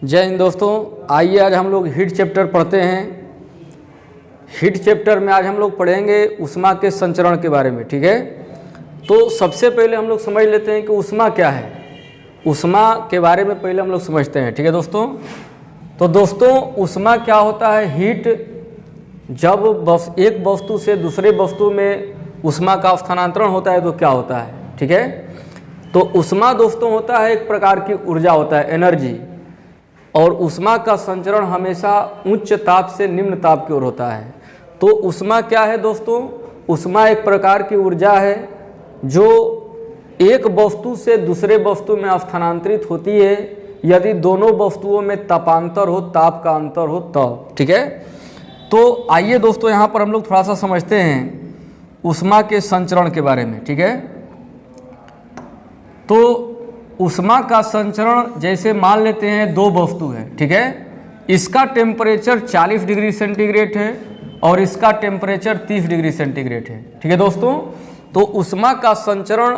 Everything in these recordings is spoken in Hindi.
जय हिंद दोस्तों। आइए आज हम लोग हीट चैप्टर पढ़ते हैं। हीट चैप्टर में आज हम लोग पढ़ेंगे ऊष्मा के संचरण के बारे में। ठीक है, तो सबसे पहले हम लोग समझ लेते हैं कि ऊष्मा क्या है। ऊष्मा के बारे में पहले हम लोग समझते हैं। ठीक है दोस्तों, तो दोस्तों ऊष्मा क्या होता है। हीट जब एक वस्तु से दूसरे वस्तु में ऊष्मा का स्थानांतरण होता है तो क्या होता है। ठीक है, तो ऊष्मा दोस्तों होता है एक प्रकार की ऊर्जा होता है, एनर्जी। और ऊष्मा का संचरण हमेशा उच्च ताप से निम्न ताप की ओर होता है। तो ऊष्मा क्या है दोस्तों, ऊष्मा एक प्रकार की ऊर्जा है जो एक वस्तु से दूसरे वस्तु में स्थानांतरित होती है यदि दोनों वस्तुओं में तापांतर हो, ताप का अंतर हो तब। ठीक है, तो आइए दोस्तों यहाँ पर हम लोग थोड़ा सा समझते हैं ऊष्मा के संचरण के बारे में। ठीक है, तो ऊष्मा का संचरण जैसे मान लेते हैं दो वस्तु है। ठीक है, इसका टेम्परेचर 40 डिग्री सेंटीग्रेड है और इसका टेम्परेचर 30 डिग्री सेंटीग्रेड है। ठीक है दोस्तों, तो ऊष्मा का संचरण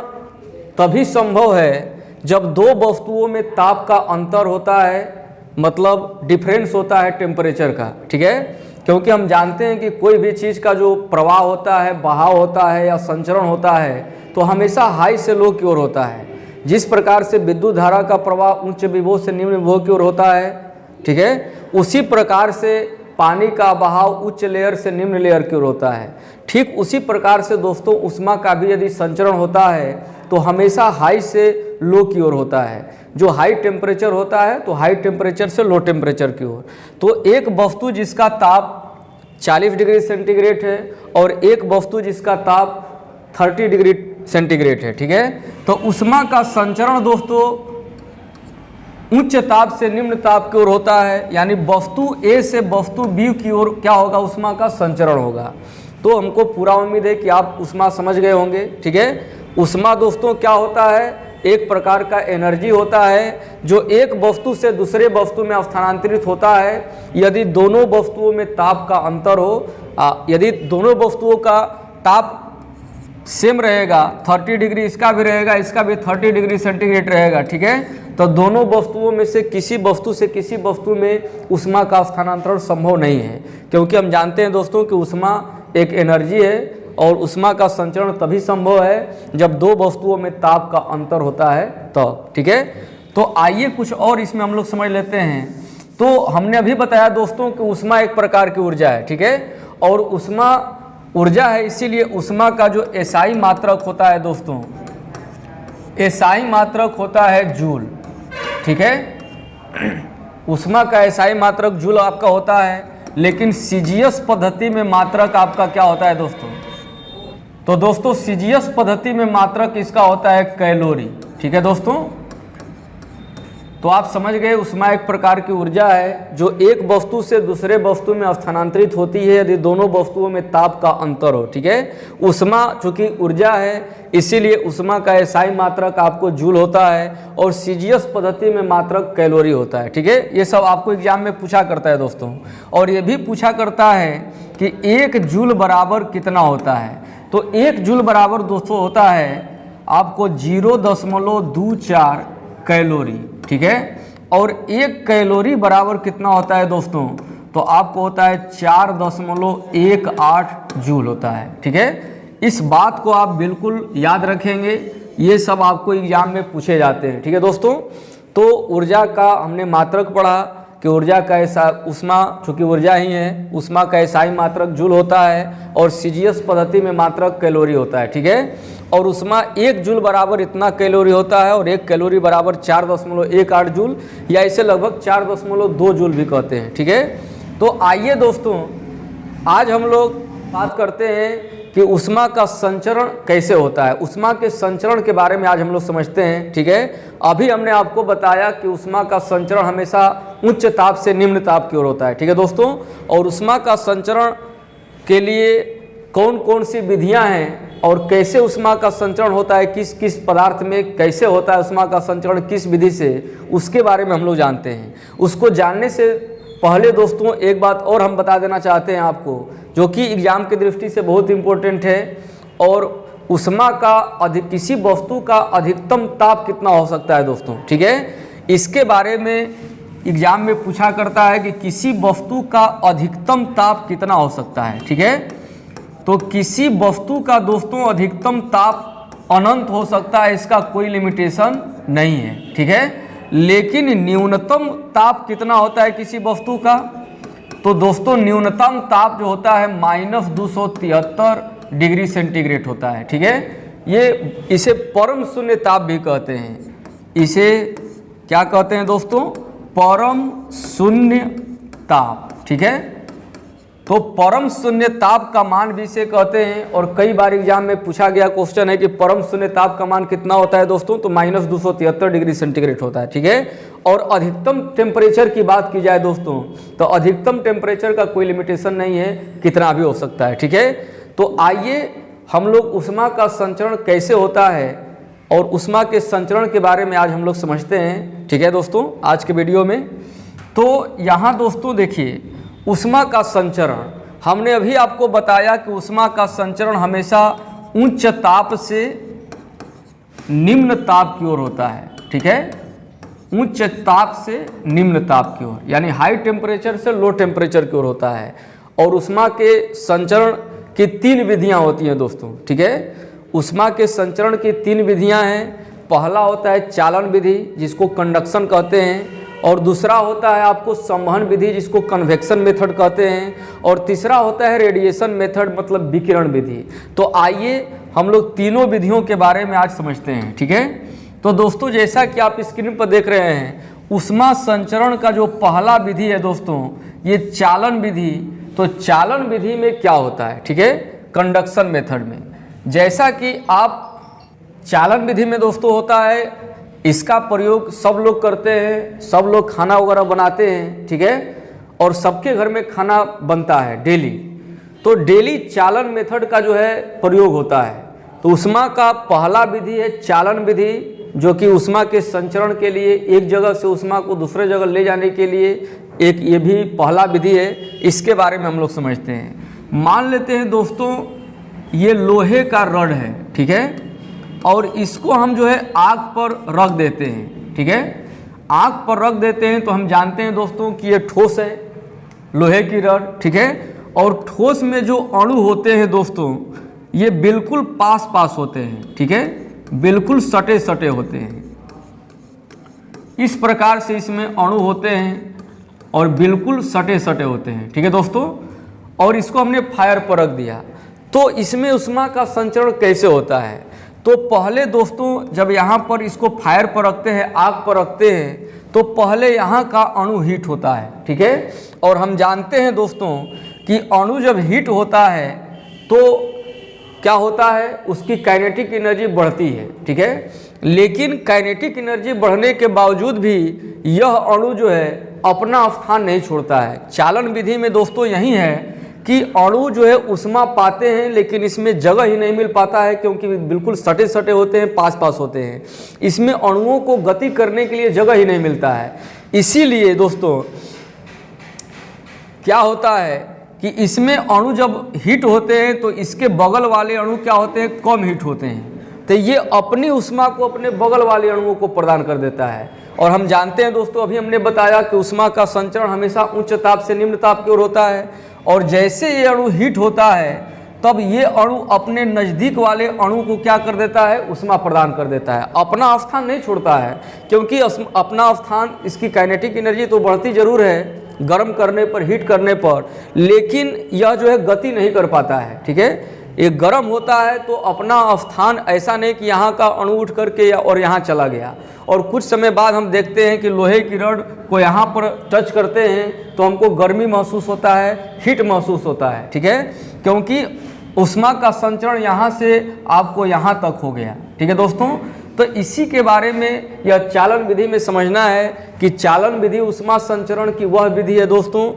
तभी संभव है जब दो वस्तुओं में ताप का अंतर होता है, मतलब डिफरेंस होता है टेम्परेचर का। ठीक है, क्योंकि हम जानते हैं कि कोई भी चीज़ का जो प्रवाह होता है, बहाव होता है या संचरण होता है तो हमेशा हाई से लो की ओर होता है। जिस प्रकार से विद्युत धारा का प्रवाह उच्च विभव से निम्न विभव की ओर होता है, ठीक है, उसी प्रकार से पानी का बहाव उच्च लेयर से निम्न लेयर की ओर होता है। ठीक उसी प्रकार से दोस्तों ऊष्मा का भी यदि संचरण होता है तो हमेशा हाई से लो की ओर होता है। जो हाई टेम्परेचर होता है तो हाई टेम्परेचर से लो टेम्परेचर की ओर। तो एक वस्तु जिसका ताप 40 डिग्री सेंटीग्रेड है और एक वस्तु जिसका ताप 30 डिग्री सेंटीग्रेड है। ठीक है, तो ऊष्मा का संचरण दोस्तों उच्च ताप से निम्न ताप की ओर होता है, यानी वस्तु ए से वस्तु बी की ओर क्या होगा, ऊष्मा का संचरण होगा। तो हमको पूरा उम्मीद है कि आप ऊष्मा समझ गए होंगे। ठीक है, ऊष्मा दोस्तों क्या होता है, एक प्रकार का एनर्जी होता है जो एक वस्तु से दूसरे वस्तु में स्थानांतरित होता है यदि दोनों वस्तुओं में ताप का अंतर हो। यदि दोनों वस्तुओं का ताप सेम रहेगा, 30 डिग्री इसका भी रहेगा, इसका भी 30 डिग्री सेंटीग्रेड रहेगा। ठीक है, तो दोनों वस्तुओं में से किसी वस्तु से किसी वस्तु में ऊष्मा का स्थानांतरण संभव नहीं है, क्योंकि हम जानते हैं दोस्तों कि ऊष्मा एक एनर्जी है और ऊष्मा का संचरण तभी संभव है जब दो वस्तुओं में ताप का अंतर होता है तब। ठीक है, तो आइए कुछ और इसमें हम लोग समझ लेते हैं। तो हमने अभी बताया दोस्तों कि ऊष्मा एक प्रकार की ऊर्जा है। ठीक है, और ऊष्मा ऊर्जा है, इसीलिए ऊष्मा का जो एसआई मात्रक होता है दोस्तों, एसआई मात्रक होता है जूल। ठीक है, ऊष्मा का एसआई मात्रक जूल आपका होता है, लेकिन सीजीएस पद्धति में मात्रक आपका क्या होता है दोस्तों, तो दोस्तों सीजीएस पद्धति में मात्रक इसका होता है कैलोरी। ठीक है दोस्तों, तो आप समझ गए ऊष्मा एक प्रकार की ऊर्जा है जो एक वस्तु से दूसरे वस्तु में स्थानांतरित होती है यदि दोनों वस्तुओं में ताप का अंतर हो। ठीक है, ऊष्मा चूंकि ऊर्जा है इसीलिए ऊष्मा का एसआई मात्रक आपको जूल होता है और सीजीएस पद्धति में मात्रक कैलोरी होता है। ठीक है, ये सब आपको एग्जाम में पूछा करता है दोस्तों। और ये भी पूछा करता है कि 1 जूल बराबर कितना होता है। तो 1 जूल बराबर दोस्तों होता है आपको 0.24 कैलोरी। ठीक है, और 1 कैलोरी बराबर कितना होता है दोस्तों, तो आपको होता है 4.18 जूल होता है। ठीक है, इस बात को आप बिल्कुल याद रखेंगे, ये सब आपको एग्जाम में पूछे जाते हैं। ठीक है दोस्तों, तो ऊर्जा का हमने मात्रक पढ़ा कि ऊर्जा का ऐसा ऊष्मा चूँकि ऊर्जा ही है, ऊष्मा का एसआई मात्रक जूल होता है और सीजीएस पद्धति में मात्रक कैलोरी होता है। ठीक है, और ऊष्मा 1 जूल बराबर इतना कैलोरी होता है और 1 कैलोरी बराबर 4.18 जूल या इसे लगभग 4.2 जूल भी कहते हैं। ठीक है, तो आइए दोस्तों आज हम लोग बात करते हैं कि ऊष्मा का संचरण कैसे होता है। ऊष्मा के संचरण के बारे में आज हम लोग समझते हैं। ठीक है, अभी हमने आपको बताया कि ऊष्मा का संचरण हमेशा उच्च ताप से निम्न ताप की ओर होता है। ठीक है दोस्तों, और ऊष्मा का संचरण के लिए कौन कौन सी विधियां हैं और कैसे ऊष्मा का संचरण होता है, किस किस पदार्थ में कैसे होता है ऊष्मा का संचरण किस विधि से, उसके बारे में हम लोग जानते हैं। उसको जानने से पहले दोस्तों एक बात और हम बता देना चाहते हैं आपको, जो कि एग्जाम की दृष्टि से बहुत इम्पोर्टेंट है। और ऊष्मा का किसी वस्तु का अधिकतम ताप कितना हो सकता है दोस्तों, ठीक है, इसके बारे में एग्जाम में पूछा करता है कि किसी वस्तु का अधिकतम ताप कितना हो सकता है, ठीक है। तो किसी वस्तु का दोस्तों अधिकतम ताप अनंत हो सकता है, इसका कोई लिमिटेशन नहीं है, ठीक है। लेकिन न्यूनतम ताप कितना होता है किसी वस्तु का, तो दोस्तों न्यूनतम ताप जो होता है -273 डिग्री सेंटीग्रेड होता है, ठीक है। ये इसे परम शून्य ताप भी कहते हैं। इसे क्या कहते हैं दोस्तों, परम शून्य ताप, ठीक है। तो परम शून्य ताप का मान भी इसे कहते हैं। और कई बार एग्जाम में पूछा गया क्वेश्चन है कि परम शून्य ताप का मान कितना होता है दोस्तों, तो -273 डिग्री सेंटीग्रेड होता है, ठीक है। और अधिकतम टेम्परेचर की बात की जाए दोस्तों, तो अधिकतम टेम्परेचर का कोई लिमिटेशन नहीं है, कितना भी हो सकता है, ठीक है। तो आइए हम लोग ऊष्मा का संचरण कैसे होता है और ऊष्मा के संचरण के बारे में आज हम लोग समझते हैं, ठीक है दोस्तों, आज के वीडियो में। तो यहाँ दोस्तों देखिए, ऊष्मा का संचरण हमने अभी आपको बताया कि ऊष्मा का संचरण हमेशा उच्च ताप से निम्न ताप की ओर होता है, ठीक है। उच्च ताप से निम्न ताप की ओर, यानी हाई टेम्परेचर से लो टेम्परेचर की ओर होता है। और ऊष्मा के संचरण की 3 विधियां होती हैं दोस्तों, ठीक है। ऊष्मा के संचरण की 3 विधियां हैं। पहला होता है चालन विधि, जिसको कंडक्शन कहते हैं। और दूसरा होता है आपको संवहन विधि, जिसको कन्वेक्शन मेथड कहते हैं। और तीसरा होता है रेडिएशन मेथड, मतलब विकिरण विधि। तो आइए हम लोग तीनों विधियों के बारे में आज समझते हैं, ठीक है। तो दोस्तों जैसा कि आप स्क्रीन पर देख रहे हैं, ऊष्मा संचरण का जो पहला विधि है दोस्तों, ये चालन विधि। तो चालन विधि में क्या होता है, ठीक है, कंडक्शन मेथड में। जैसा कि आप चालन विधि में दोस्तों होता है, इसका प्रयोग सब लोग करते हैं, सब लोग खाना वगैरह बनाते हैं, ठीक है। और सबके घर में खाना बनता है डेली। तो डेली चालन मेथड का जो है प्रयोग होता है। तो ऊष्मा का पहला विधि है चालन विधि, जो कि ऊष्मा के संचरण के लिए, एक जगह से ऊष्मा को दूसरे जगह ले जाने के लिए एक ये भी पहला विधि है। इसके बारे में हम लोग समझते हैं। मान लेते हैं दोस्तों, ये लोहे का रड है, ठीक है। और इसको हम जो है आग पर रख देते हैं, ठीक है। आग पर रख देते हैं तो हम जानते हैं दोस्तों कि ये ठोस है, लोहे की रड, ठीक है। और ठोस में जो अणु होते हैं दोस्तों, ये बिल्कुल पास पास होते हैं, ठीक है, बिल्कुल सटे सटे होते हैं। इस प्रकार से इसमें अणु होते हैं और बिल्कुल सटे सटे होते हैं, ठीक है दोस्तों। और इसको हमने फायर पर रख दिया, तो इसमें ऊष्मा का संचरण कैसे होता है। तो पहले दोस्तों जब यहाँ पर इसको फायर पर रखते हैं, आग पर रखते हैं, तो पहले यहाँ का अणु हीट होता है, ठीक है। और हम जानते हैं दोस्तों कि अणु जब हीट होता है तो क्या होता है, उसकी काइनेटिक एनर्जी बढ़ती है, ठीक है। लेकिन काइनेटिक एनर्जी बढ़ने के बावजूद भी यह अणु जो है अपना स्थान नहीं छोड़ता है। चालन विधि में दोस्तों यही है कि अणु जो है ऊष्मा पाते हैं, लेकिन इसमें जगह ही नहीं मिल पाता है, क्योंकि बिल्कुल सटे सटे होते हैं, पास पास होते हैं। इसमें अणुओं को गति करने के लिए जगह ही नहीं मिलता है। इसीलिए दोस्तों क्या होता है कि इसमें अणु जब हीट होते हैं तो इसके बगल वाले अणु क्या होते हैं, कम हीट होते हैं। तो ये अपनी ऊष्मा को अपने बगल वाले अणुओं को प्रदान कर देता है। और हम जानते हैं दोस्तों, अभी हमने बताया कि ऊष्मा का संचरण हमेशा उच्च ताप से निम्न ताप की ओर होता है। और जैसे ये अणु हीट होता है, तब ये अणु अपने नज़दीक वाले अणु को क्या कर देता है, ऊष्मा प्रदान कर देता है, अपना स्थान नहीं छोड़ता है। क्योंकि अपना स्थान, इसकी काइनेटिक एनर्जी तो बढ़ती जरूर है गर्म करने पर, हीट करने पर, लेकिन यह जो है गति नहीं कर पाता है, ठीक है। ये गर्म होता है तो अपना स्थान, ऐसा नहीं कि यहाँ का अणु उठ करके और यहाँ चला गया। और कुछ समय बाद हम देखते हैं कि लोहे की रड को यहाँ पर टच करते हैं तो हमको गर्मी महसूस होता है, हीट महसूस होता है, ठीक है। क्योंकि ऊष्मा का संचरण यहाँ से आपको यहाँ तक हो गया, ठीक है दोस्तों। तो इसी के बारे में यह चालन विधि में समझना है कि चालन विधि ऊष्मा संचरण की वह विधि है दोस्तों,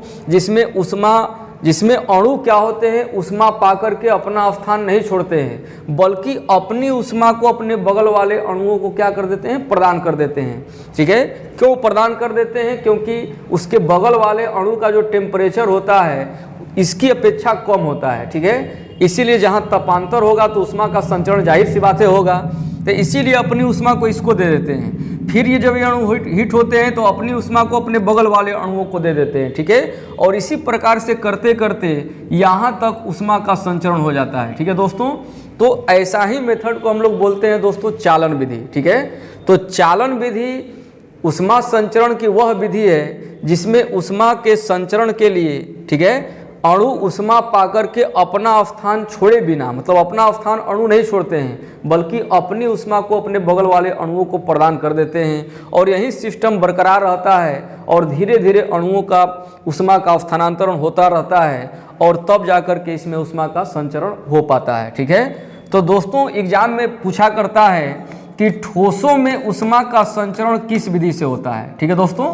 जिसमें अणु क्या होते हैं, ऊष्मा पाकर के अपना स्थान नहीं छोड़ते हैं, बल्कि अपनी ऊष्मा को अपने बगल वाले अणुओं को क्या कर देते हैं, प्रदान कर देते हैं, ठीक है। क्यों प्रदान कर देते हैं, क्योंकि उसके बगल वाले अणु का जो टेम्परेचर होता है इसकी अपेक्षा कम होता है, ठीक है। इसीलिए जहाँ तापांतर होगा तो ऊष्मा का संचरण जाहिर सी बातें होगा, तो इसीलिए अपनी ऊष्मा को इसको दे देते हैं। फिर ये जब ये अणु हीट होते हैं तो अपनी ऊष्मा को अपने बगल वाले अणुओं को दे देते हैं, ठीक है। और इसी प्रकार से करते करते यहाँ तक ऊष्मा का संचरण हो जाता है, ठीक है दोस्तों। तो ऐसा ही मेथड को हम लोग बोलते हैं दोस्तों चालन विधि, ठीक है। तो चालन विधि ऊष्मा संचरण की वह विधि है जिसमें ऊष्मा के संचरण के लिए, ठीक है, अणु ऊष्मा पाकर के अपना स्थान छोड़े बिना, मतलब अपना स्थान अणु नहीं छोड़ते हैं बल्कि अपनी ऊष्मा को अपने बगल वाले अणुओं को प्रदान कर देते हैं और यही सिस्टम बरकरार रहता है और धीरे धीरे अणुओं का ऊष्मा का स्थानांतरण होता रहता है और तब जाकर के इसमें ऊष्मा का संचरण हो पाता है, ठीक है। तो दोस्तों एग्जाम में पूछा करता है कि ठोसों में ऊष्मा का संचरण किस विधि से होता है, ठीक है दोस्तों।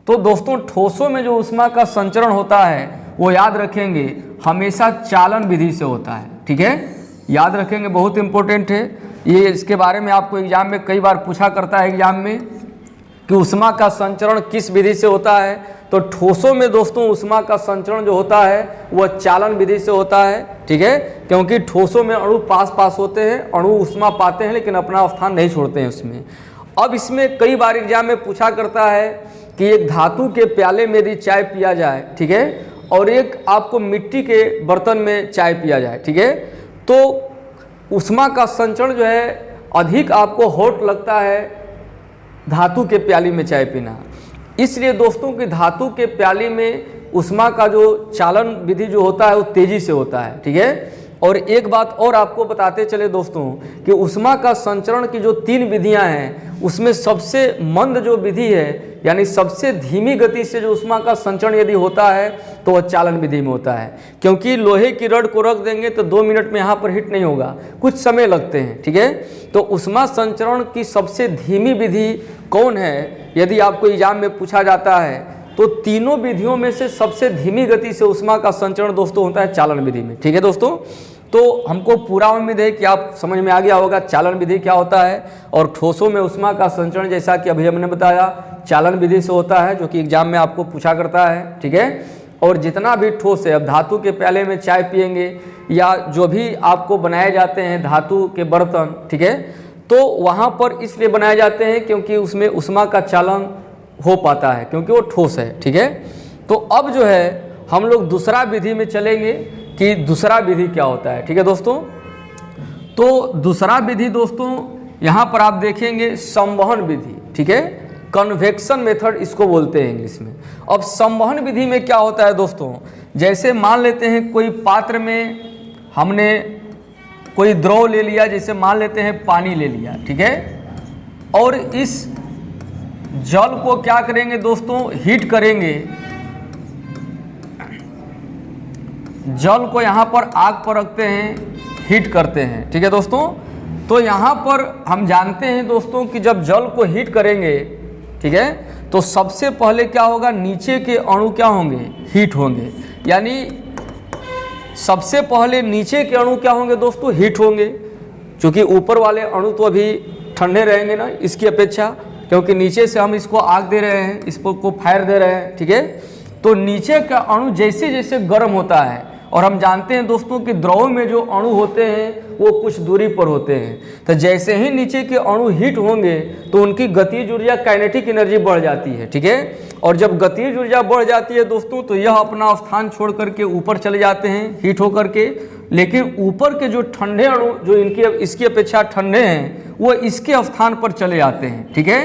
तो दोस्तों ठोसों में जो ऊष्मा का संचरण होता है वो याद रखेंगे हमेशा चालन विधि से होता है, ठीक है, याद रखेंगे, बहुत इंपॉर्टेंट है ये। इसके बारे में आपको एग्जाम में कई बार पूछा करता है एग्जाम में कि ऊष्मा का संचरण किस विधि से होता है। तो ठोसों में दोस्तों ऊष्मा का संचरण जो होता है वह चालन विधि से होता है, ठीक है, क्योंकि ठोसों में अणु पास पास होते हैं, अणु ऊष्मा पाते हैं लेकिन अपना स्थान नहीं छोड़ते हैं उसमें। अब इसमें कई बार एग्जाम में पूछा करता है कि एक धातु के प्याले में यदि चाय पिया जाए, ठीक है, और एक आपको मिट्टी के बर्तन में चाय पिया जाए, ठीक है, तो ऊष्मा का संचरण जो है अधिक आपको हॉट लगता है धातु के प्याली में चाय पीना। इसलिए दोस्तों कि धातु के प्याली में ऊष्मा का जो चालन विधि जो होता है वो तेजी से होता है, ठीक है। और एक बात और आपको बताते चले दोस्तों कि ऊष्मा का संचरण की जो 3 विधियां हैं उसमें सबसे मंद जो विधि है यानी सबसे धीमी गति से जो ऊष्मा का संचरण यदि होता है तो वह चालन विधि में होता है, क्योंकि लोहे की रड को रख देंगे तो 2 मिनट में यहाँ पर हिट नहीं होगा, कुछ समय लगते हैं, ठीक है। तो ऊष्मा संचरण की सबसे धीमी विधि कौन है यदि आपको एग्जाम में पूछा जाता है तो तीनों विधियों में से सबसे धीमी गति से ऊष्मा का संचरण दोस्तों होता है चालन विधि में, ठीक है दोस्तों। तो हमको पूरा उम्मीद है कि आप समझ में आ गया होगा चालन विधि क्या होता है। और ठोसों में ऊष्मा का संचरण जैसा कि अभी हमने बताया चालन विधि से होता है जो कि एग्जाम में आपको पूछा करता है, ठीक है। और जितना भी ठोस है, अब धातु के प्याले में चाय पिएंगे या जो भी आपको बनाए जाते हैं धातु के बर्तन, ठीक है, तो वहाँ पर इसलिए बनाए जाते हैं क्योंकि उसमें ऊष्मा का चालन हो पाता है क्योंकि वो ठोस है, ठीक है। तो अब जो है हम लोग दूसरा विधि में चलेंगे कि दूसरा विधि क्या होता है, ठीक है दोस्तों। तो दूसरा विधि दोस्तों यहाँ पर आप देखेंगे संवहन विधि, ठीक है, कन्वेक्शन मेथड इसको बोलते हैं इंग्लिश में। अब संवहन विधि में क्या होता है दोस्तों, जैसे मान लेते हैं कोई पात्र में हमने कोई द्रव ले लिया, जैसे मान लेते हैं पानी ले लिया, ठीक है, और इस जल को क्या करेंगे दोस्तों हीट करेंगे, जल को यहाँ पर आग पर रखते हैं, हीट करते हैं, ठीक है दोस्तों। तो यहाँ पर हम जानते हैं दोस्तों कि जब जल को हीट करेंगे, ठीक है, तो सबसे पहले क्या होगा, नीचे के अणु क्या होंगे, हीट होंगे, यानी सबसे पहले नीचे के अणु क्या होंगे दोस्तों, हीट होंगे, क्योंकि ऊपर वाले अणु तो अभी ठंडे रहेंगे ना इसकी अपेक्षा, क्योंकि नीचे से हम इसको आग दे रहे हैं, इसको फायर दे रहे हैं, ठीक है। तो नीचे का अणु जैसे जैसे गर्म होता है, और हम जानते हैं दोस्तों कि द्रव में जो अणु होते हैं वो कुछ दूरी पर होते हैं, तो जैसे ही नीचे के अणु हीट होंगे तो उनकी गतिज ऊर्जा काइनेटिक एनर्जी बढ़ जाती है, ठीक है। और जब गतिज ऊर्जा बढ़ जाती है दोस्तों तो यह अपना स्थान छोड़ करके ऊपर चले जाते हैं हीट होकर के, लेकिन ऊपर के जो ठंडे अणु जो इसकी अपेक्षा ठंडे हैं वो इसके स्थान पर चले जाते हैं, ठीक है।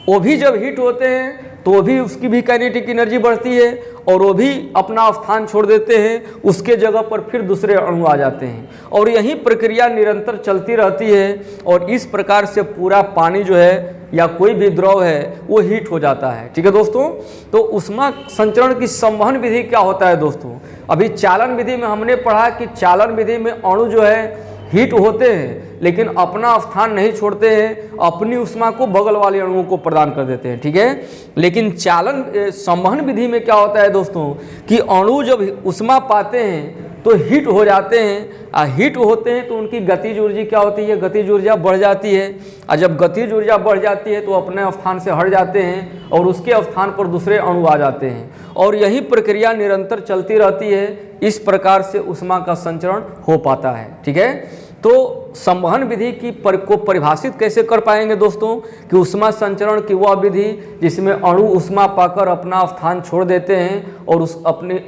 वो भी जब हीट होते हैं तो वो भी उसकी भी काइनेटिक एनर्जी बढ़ती है और वो भी अपना स्थान छोड़ देते हैं, उसके जगह पर फिर दूसरे अणु आ जाते हैं और यही प्रक्रिया निरंतर चलती रहती है। और इस प्रकार से पूरा पानी जो है या कोई भी द्रव है वो हीट हो जाता है, ठीक है दोस्तों। तो ऊष्मा संचरण की संवहन विधि क्या होता है दोस्तों, अभी चालन विधि में हमने पढ़ा कि चालन विधि में अणु जो है हीट होते हैं लेकिन अपना स्थान नहीं छोड़ते हैं, अपनी ऊष्मा को बगल वाले अणुओं को प्रदान कर देते हैं, ठीक है। लेकिन चालन संवहन विधि में क्या होता है दोस्तों कि अणु जब ऊष्मा पाते हैं तो हीट हो जाते हैं, हीट होते हैं तो उनकी गतिज ऊर्जा क्या होती है, गतिज ऊर्जा बढ़ जाती है, और जब गतिज ऊर्जा बढ़ जाती है तो अपने स्थान से हट जाते हैं और उसके स्थान पर दूसरे अणु आ जाते हैं और यही प्रक्रिया निरंतर चलती रहती है। इस प्रकार से ऊष्मा का संचरण हो पाता है, ठीक है। तो संवहन विधि को परिभाषित कैसे कर पाएंगे दोस्तों कि ऊष्मा संचरण की वह विधि जिसमें अणु ऊष्मा पाकर अपना स्थान छोड़ देते हैं और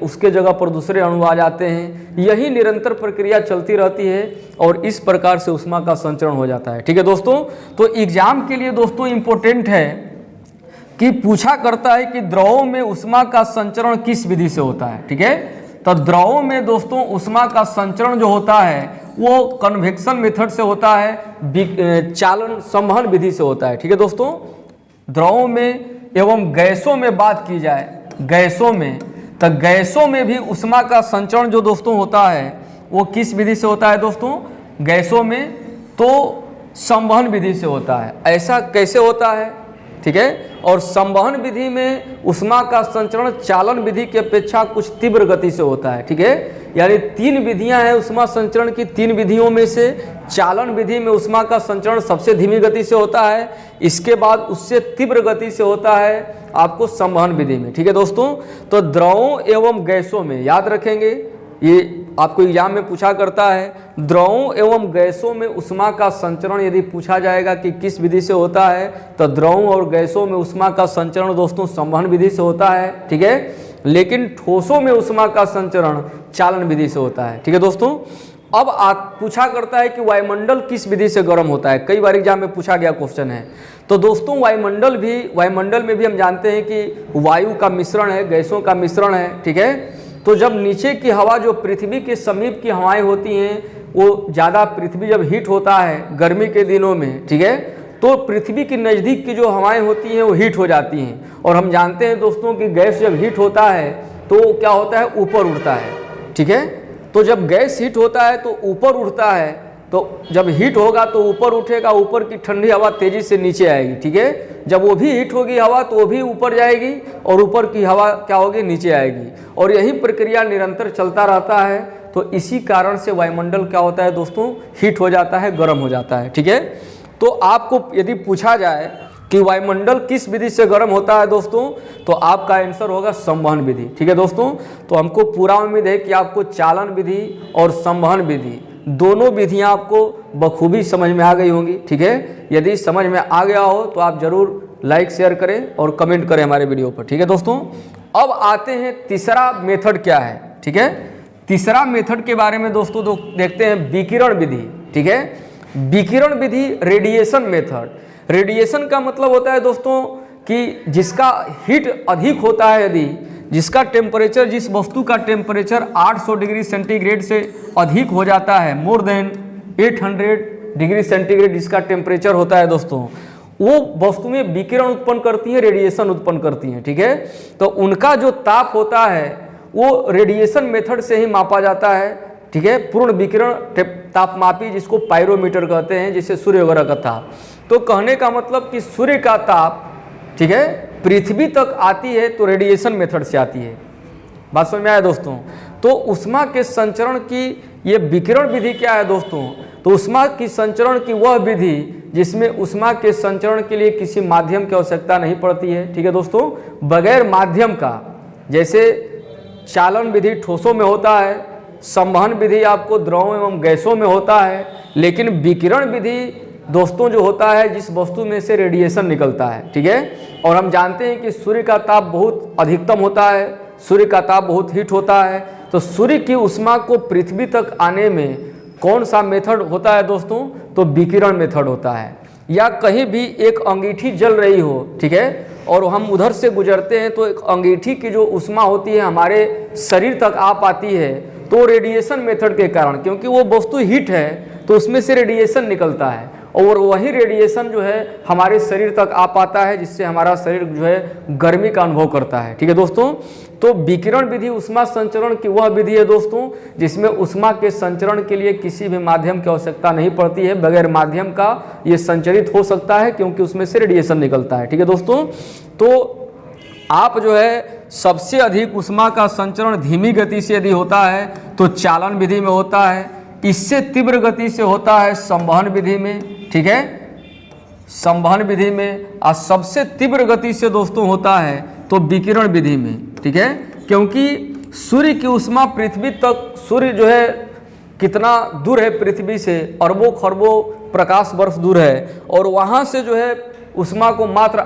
उसके जगह पर दूसरे अणु आ जाते हैं। यही निरंतर प्रक्रिया चलती रहती है और इस प्रकार से ऊष्मा का संचरण हो जाता है। ठीक है दोस्तों, तो एग्जाम के लिए दोस्तों इम्पोर्टेंट है कि पूछा करता है कि द्रवों में ऊष्मा का संचरण किस विधि से होता है। ठीक है, तो द्रवों में दोस्तों ऊष्मा का संचरण जो होता है वो कन्वेक्शन मेथड से होता है, चालन संवहन विधि से होता है। ठीक है दोस्तों, द्रवों में एवं गैसों में बात की जाए, गैसों में, तो गैसों में भी ऊष्मा का संचरण जो दोस्तों होता है वो किस विधि से होता है दोस्तों? गैसों में तो संवहन विधि से होता है। ऐसा कैसे होता है? ठीक है, और संवहन विधि में ऊष्मा का संचरण चालन विधि की अपेक्षा कुछ तीव्र गति से होता है। ठीक है, यानी 3 विधियां हैं ऊष्मा संचरण की। 3 विधियों में से चालन विधि में ऊष्मा का संचरण सबसे धीमी गति से होता है, इसके बाद उससे तीव्र गति से होता है आपको संवहन विधि में। ठीक है दोस्तों, तो द्रवों एवं गैसों में याद रखेंगे, ये आपको एग्जाम में पूछा करता है, द्रवों एवं गैसों में ऊष्मा का संचरण यदि पूछा जाएगा कि किस विधि से होता है, तो द्रवों और गैसों में ऊष्मा का संचरण दोस्तों संवहन विधि से होता है। ठीक है, लेकिन ठोसों में ऊष्मा का संचरण चालन विधि से होता है। ठीक है दोस्तों, अब पूछा करता है कि वायुमंडल किस विधि से गर्म होता है। कई बार एग्जाम में पूछा गया क्वेश्चन है। तो दोस्तों वायुमंडल में भी हम जानते हैं कि वायु का मिश्रण है, गैसों का मिश्रण है। ठीक है, तो जब नीचे की हवा जो पृथ्वी के समीप की हवाएं होती हैं, वो ज़्यादा पृथ्वी जब हीट होता है गर्मी के दिनों में, ठीक है, तो पृथ्वी के नज़दीक की जो हवाएं होती हैं वो हीट हो जाती हैं। और हम जानते हैं दोस्तों कि गैस जब हीट होता है तो क्या होता है? ऊपर उड़ता है। ठीक है, तो जब गैस हीट होता है तो ऊपर उड़ता है, तो जब हीट होगा तो ऊपर उठेगा, ऊपर की ठंडी हवा तेज़ी से नीचे आएगी। ठीक है, जब वो भी हीट होगी हवा तो वो भी ऊपर जाएगी और ऊपर की हवा क्या होगी? नीचे आएगी, और यही प्रक्रिया निरंतर चलता रहता है। तो इसी कारण से वायुमंडल क्या होता है दोस्तों? हीट हो जाता है, गर्म हो जाता है। ठीक है, तो आपको यदि पूछा जाए कि वायुमंडल किस विधि से गर्म होता है दोस्तों, तो आपका आंसर होगा संवहन विधि। ठीक है दोस्तों, तो हमको पूरा उम्मीद है कि आपको चालन विधि और संवहन विधि दोनों विधियां आपको बखूबी समझ में आ गई होंगी। ठीक है, यदि समझ में आ गया हो तो आप जरूर लाइक शेयर करें और कमेंट करें हमारे वीडियो पर। ठीक है दोस्तों, अब आते हैं तीसरा मेथड क्या है। ठीक है, तीसरा मेथड के बारे में दोस्तों देखते हैं विकिरण विधि। ठीक है, विकिरण विधि रेडिएशन मेथड। रेडिएशन का मतलब होता है दोस्तों कि जिसका हीट अधिक होता है, यदि जिसका टेम्परेचर, जिस वस्तु का टेम्परेचर 800 डिग्री सेंटीग्रेड से अधिक हो जाता है, मोर देन 800 डिग्री सेंटीग्रेड जिसका टेम्परेचर होता है दोस्तों, वो वस्तु में विकिरण उत्पन्न करती है, रेडिएशन उत्पन्न करती है। ठीक है, तो उनका जो ताप होता है वो रेडिएशन मेथड से ही मापा जाता है। ठीक है, पूर्ण विकिरण तापमापी जिसको पायरोमीटर कहते हैं, जिसे सूर्य वगैरह का ताप। तो कहने का मतलब कि सूर्य का ताप, ठीक है, पृथ्वी तक आती है तो रेडिएशन मेथड से आती है। बात समझ में आया दोस्तों? तो ऊष्मा के संचरण की ये विकिरण विधि क्या है दोस्तों? तो ऊष्मा की संचरण की वह विधि जिसमें ऊष्मा के संचरण के लिए किसी माध्यम की आवश्यकता नहीं पड़ती है। ठीक है दोस्तों, बगैर माध्यम का, जैसे चालन विधि ठोसों में होता है, संवहन विधि आपको द्रवों एवं गैसों में होता है, लेकिन विकिरण विधि दोस्तों जो होता है जिस वस्तु में से रेडिएशन निकलता है। ठीक है, और हम जानते हैं कि सूर्य का ताप बहुत अधिकतम होता है, सूर्य का ताप बहुत हीट होता है। तो सूर्य की ऊष्मा को पृथ्वी तक आने में कौन सा मेथड होता है दोस्तों? तो विकिरण मेथड होता है। या कहीं भी एक अंगीठी जल रही हो, ठीक है, और हम उधर से गुजरते हैं तो एक अंगीठी की जो ऊष्मा होती है हमारे शरीर तक आ पाती है, तो रेडिएशन मेथड के कारण, क्योंकि वो वस्तु हीट है तो उसमें से रेडिएशन निकलता है, और वही रेडिएशन जो है हमारे शरीर तक आ पाता है, जिससे हमारा शरीर जो है गर्मी का अनुभव करता है। ठीक है दोस्तों, तो विकिरण विधि ऊष्मा संचरण की वह विधि है दोस्तों जिसमें ऊष्मा के संचरण के लिए किसी भी माध्यम की आवश्यकता नहीं पड़ती है, बगैर माध्यम का ये संचरित हो सकता है क्योंकि उसमें से रेडिएशन निकलता है। ठीक है दोस्तों, तो आप जो है सबसे अधिक ऊष्मा का संचरण धीमी गति से यदि होता है तो चालन विधि में होता है, इससे तीव्र गति से होता है संवहन विधि में। ठीक है, संवहन विधि में, और सबसे तीव्र गति से दोस्तों होता है तो विकिरण विधि में। ठीक है, क्योंकि सूर्य की ऊष्मा पृथ्वी तक, सूर्य जो है कितना दूर है पृथ्वी से, अरबों खरबों प्रकाश वर्ष दूर है, और वहाँ से जो है उष्मा को मात्र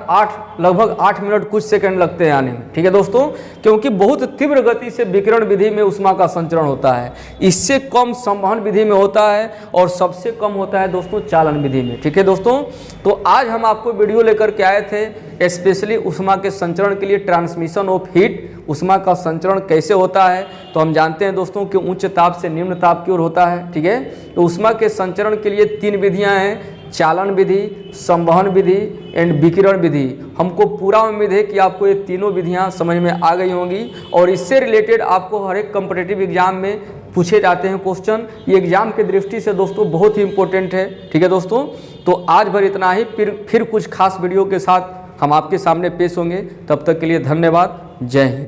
लगभग 8 मिनट कुछ सेकंड लगते हैं आने में। ठीक है दोस्तों, क्योंकि बहुत तीव्र गति से विकिरण विधि में उष्मा का संचरण होता है। इससे कम संवहन विधि में होता है और सबसे कम होता है दोस्तों चालन विधि में। ठीक है दोस्तों, तो आज हम आपको वीडियो लेकर के आए थे स्पेशली उष्मा के संचरण के लिए, ट्रांसमिशन ऑफ हीट, उष्मा का संचरण कैसे होता है। तो हम जानते हैं दोस्तों कि उच्च ताप से निम्न ताप की ओर होता है। ठीक है, तो उष्मा के संचरण के लिए 3 विधियां हैं, चालन विधि, संवहन विधि एंड विकिरण विधि। हमको पूरा उम्मीद है कि आपको ये तीनों विधियां समझ में आ गई होंगी, और इससे रिलेटेड आपको हर एक कॉम्पिटिटिव एग्जाम में पूछे जाते हैं क्वेश्चन। ये एग्जाम की दृष्टि से दोस्तों बहुत ही इंपॉर्टेंट है। ठीक है दोस्तों, तो आज भर इतना ही, फिर कुछ खास वीडियो के साथ हम आपके सामने पेश होंगे। तब तक के लिए धन्यवाद, जय हिंद।